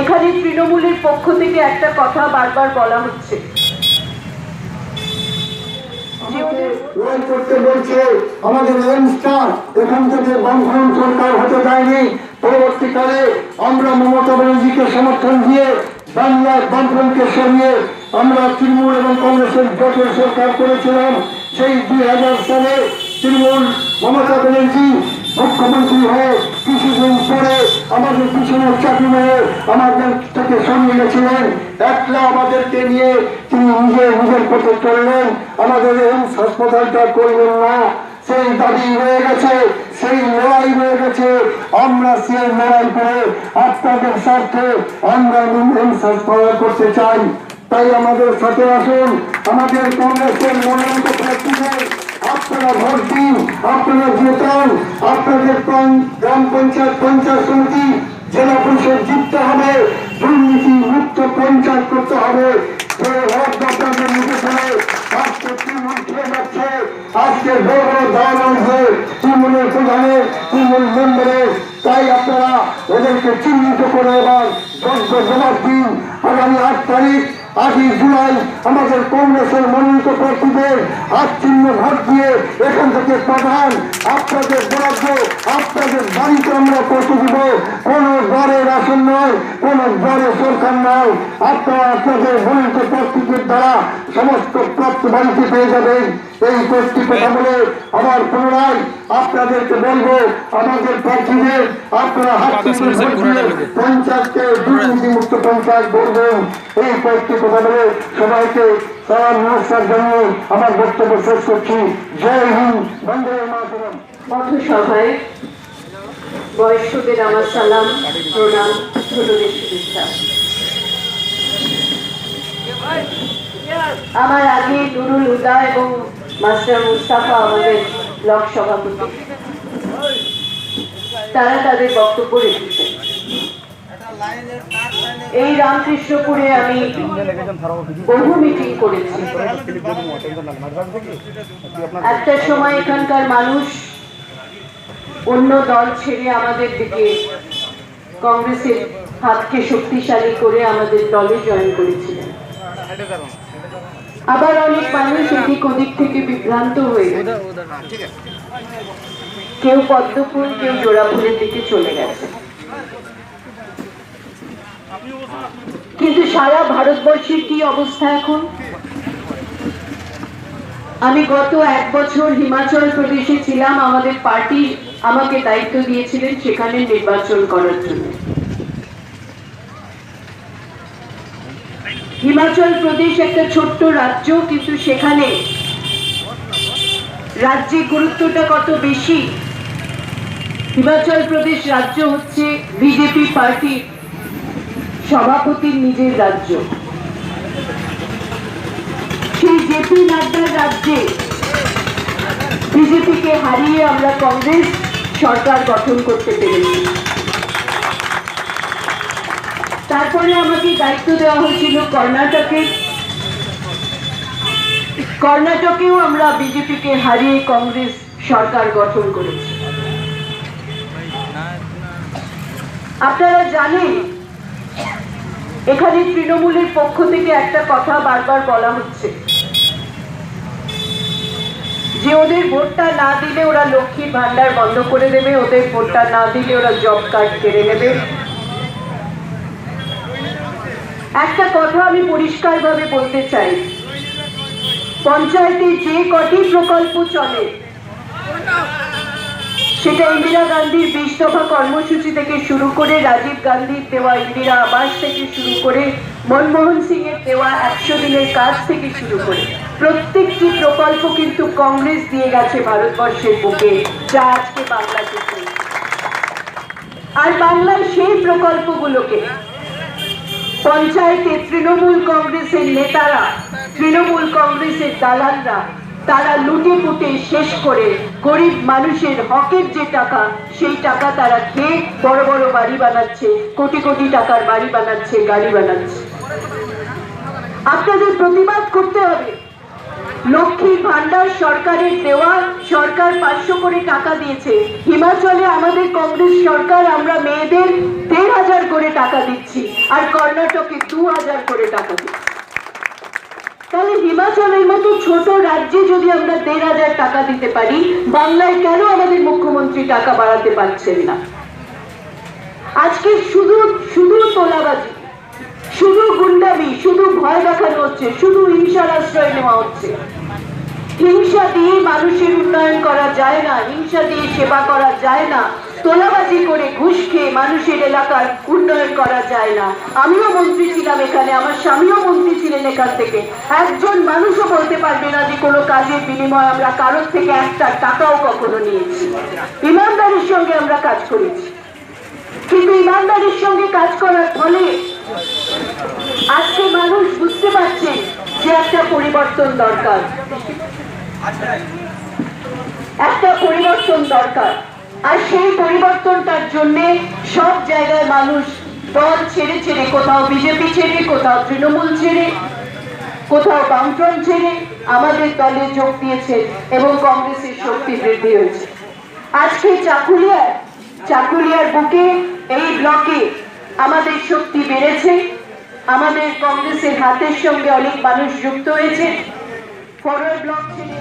এখানে তৃণমূলের পক্ষ থেকে একটা কথা বারবার বলা হচ্ছে, করতে বলছে আমাদের এমস্টার এখান থেকে বামফ্রন্ট সরকার হতে দেয়নি। পরবর্তীকালে আমরা মমতা ব্যানার্জিকে সমর্থন দিয়ে বাংলার বামফ্রন্টকে সরিয়ে আমরা তৃণমূল এবং কংগ্রেসের জোটের সরকার করেছিলাম। সেই 2000 সালে তৃণমূল মমতা ব্যানার্জি মুখ্যমন্ত্রী হয়ে কিছুদিন পরে আমাদের পিছনের চাকরি মেয়ে আমাদের থেকে সরিয়ে গেছিলেন। একলা আমাদেরকে নিয়ে তিনি নিজের পথে চললেন, আমাদের এইমস হাসপাতালটা করলেন না। সেই দাবি হয়ে গেছে, সেই লড়াই হয়ে গেছে। আমরা সেই লড়াই করে আপনাদের স্বার্থে আমরা এইমস হাসপাতাল করতে চাই। তাই আমাদের সাথে আসুন, আমাদের কংগ্রেসের মনোনীত প্রার্থীদের আপনারা ভোট দিন, আপনারা জেতান। আপনাদের গ্রাম পঞ্চায়েত, পঞ্চায়েত সমিতি, জেলা পরিষদ জিততে হবে, দুর্নীতি মুক্ত পঞ্চায়েত করতে হবে। আপনাদের মুখে ফেলে আজকে তৃণমূল খেয়ে যাচ্ছে, আজকে বড় বড় দাওয়া হয়েছে তৃণমূলের প্রধানের, তৃণমূল মেম্বারের। তাই আপনারা ওদেরকে চিহ্নিত করে এবার যোগ্য জবাব দিন। আগামী 8 তারিখ 8ই জুলাই আমাদের কংগ্রেসের মনোনীত প্রার্থীদের হাত চিহ্ন ভোট দিয়ে এখান থেকে পাঠান। আপনাদের বরাদ্দ আপনাদের বাড়িতে আমরা পৌঁছে দিব। কোন ঘরের আসন নয়, কোন ঘরে সরকার নয়। আপনারা আপনাদের মনোনীত প্রার্থীদের দ্বারা সমস্ত প্রাপ্ত বাড়িতে পেয়ে যাবেন। এই কয়েকটি কথা বলে আবার পুনরায় আপনাদেরকে বলবো, আমাদের প্রার্থীদের আপনারা হাত চিহ্ন ভোট দিয়ে পঞ্চায়েতকে দুর্নীতিমুক্ত পঞ্চায়েত করবেন। এই কয়েকটি কথা বলে সবাইকে সালাম নমস্কার জানিয়ে আমার বক্তব্য শেষ করছি। জয় হিন্দ, বন্দে মাতরম। পথসভায় বয়স্কদের আমার সালাম, প্রণাম, ছোটদের শুভেচ্ছা। আমার আগে নুরুল হুদা এবং মাস্টার মুস্তাফা আমাদের ব্লক সভাপতি, তারা তাদের বক্তব্য রেখেছেন। এই রামকৃষ্ণপুরে আমি বহু মিটিং করেছি। একটা সময় এখানকার মানুষ অন্য দল ছেড়ে আমাদের দিকে কংগ্রেসের হাতকে শক্তিশালী করে আমাদের দলে জয়েন করেছিলেন। আবার অনেক মানুষ এদিক ওদিক থেকে বিভ্রান্ত হয়ে কেউ পদ্মফুল, কেউ জোড়া ফুলের দিকে চলে গেছে। কিন্তু সারা ভারতবর্ষের কি অবস্থা এখন? আমি গত 1 বছর হিমাচল প্রদেশে ছিলাম। আমাদের পার্টি আমাকে দায়িত্ব দিয়েছিলেন সেখানে নির্বাচন করার জন্য। হিমাচল প্রদেশ একটা ছোট্ট রাজ্য, কিন্তু সেখানে রাজ্যের গুরুত্বটা কত বেশি। হিমাচল প্রদেশ রাজ্য হচ্ছে বিজেপি পার্টির সভাপতির নিজের রাজ্য। সেই জেপি নাড্ডার রাজ্যে বিজেপিকে হারিয়ে আমরা কংগ্রেস সরকার গঠন করতে পেরেছি। তারপরে আমাকে দায়িত্ব দেওয়া হয়েছিল কর্ণাটকেও আমরা বিজেপিকে হারিয়ে কংগ্রেস সরকার গঠন করেছি। আপনারা জানেন এখানে তৃণমূলের পক্ষ থেকে একটা কথা বারবার বলা হচ্ছে যে ওদের ভোটটা না দিলে ওরা লক্ষ্মীর ভান্ডার বন্ধ করে দেবে, ওদের ভোটটা না দিলে ওরা জব কার্ড কেড়ে নেবে। একটা কথা আমি পরিষ্কারভাবে বলতে চাই, পঞ্চায়েতে যে কটি প্রকল্প চলে সেটা ইন্দিরা গান্ধীর 20 দফা কর্মসূচি থেকে শুরু করে, রাজীব গান্ধীর দেওয়া ইন্দিরা আবাস থেকে শুরু করে, মনমোহন সিং এর দেওয়া 100 দিনের কাজ থেকে শুরু করে প্রত্যেকটি প্রকল্প কিন্তু কংগ্রেস দিয়ে গেছে ভারতবর্ষের বুকে, যা আজকে বাংলাতে চলছে। আর বাংলার সেই প্রকল্পগুলোকে পঞ্চায়েতে তৃণমূল কংগ্রেসের নেতারা, তৃণমূল কংগ্রেসের দালালরা তারা লুটে পুটে শেষ করে গরিব মানুষের হকের যে টাকা, সেই টাকা তারা খেয়ে বড় বড় বাড়ি বানাচ্ছে, কোটি কোটি টাকার বাড়ি বানাচ্ছে, গাড়ি বানাচ্ছে। আপনাদের প্রতিবাদ করতে হবে। লক্ষ্মীর ভান্ডার সরকারের দেওয়া, সরকার 500 করে টাকা দিয়েছে। হিমাচলে আমাদের কংগ্রেস সরকার আমরা মেয়েদের 1500 করে টাকা দিচ্ছি। আর কর্ণাটকে 2000 করে টাকা দিচ্ছে। তাহলে হিমাচলের মতো ছোট রাজ্যে যদি আমরা 1500 টাকা দিতে পারি, বাংলায় কেন আমাদের মুখ্যমন্ত্রী টাকা বাড়াতে পারছেন না? আজকে শুধু শুধু তোলাবাজি, শুধু গুন্ডামি, শুধু ভয় দেখানো হচ্ছে, শুধু হিংসার আশ্রয় নেওয়া হচ্ছে। হিংসা দিয়ে মানুষের উন্নয়ন করা যায় না, হিংসা দিয়ে সেবা করা যায় না, তোলাবাজি করে ঘুষ খেয়ে মানুষের এলাকার উন্নয়ন করা যায় না। আমিও মন্ত্রী ছিলাম এখানে, আমার স্বামীও মন্ত্রী ছিলেন এখান থেকে। একজন মানুষও বলতে পারবে না যে কোনো কাজের বিনিময়ে আমরা কারোর থেকে একটা টাকাও কখনো নিয়েছি। ইমানদারির সঙ্গে আমরা কাজ করেছি, কিন্তু ইমানদারির সঙ্গে কাজ করার ফলে আজকে মানুষ বুঝতে পারছে যে একটা পরিবর্তন দরকার, একটা পরিবর্তন দরকার। আর সেই পরিবর্তনটার জন্য সব জায়গায় মানুষ দল ছেড়ে ছেড়ে, কোথাও বিজেপি ছেড়ে, কোথাও তৃণমূল ছেড়ে, কোথাও বামফ্রন্ট ছেড়ে আমাদের দলে যোগ দিয়েছে এবং কংগ্রেসের শক্তি বৃদ্ধি হয়েছে। আজকে চাকুলিয়ার বুকে, এই ব্লকে আমাদের শক্তি বেড়েছে। আমাদের কংগ্রেসের হাতের সঙ্গে অনেক মানুষ যুক্ত হয়েছে। ফরওয়ার্ড ব্লক ছেড়ে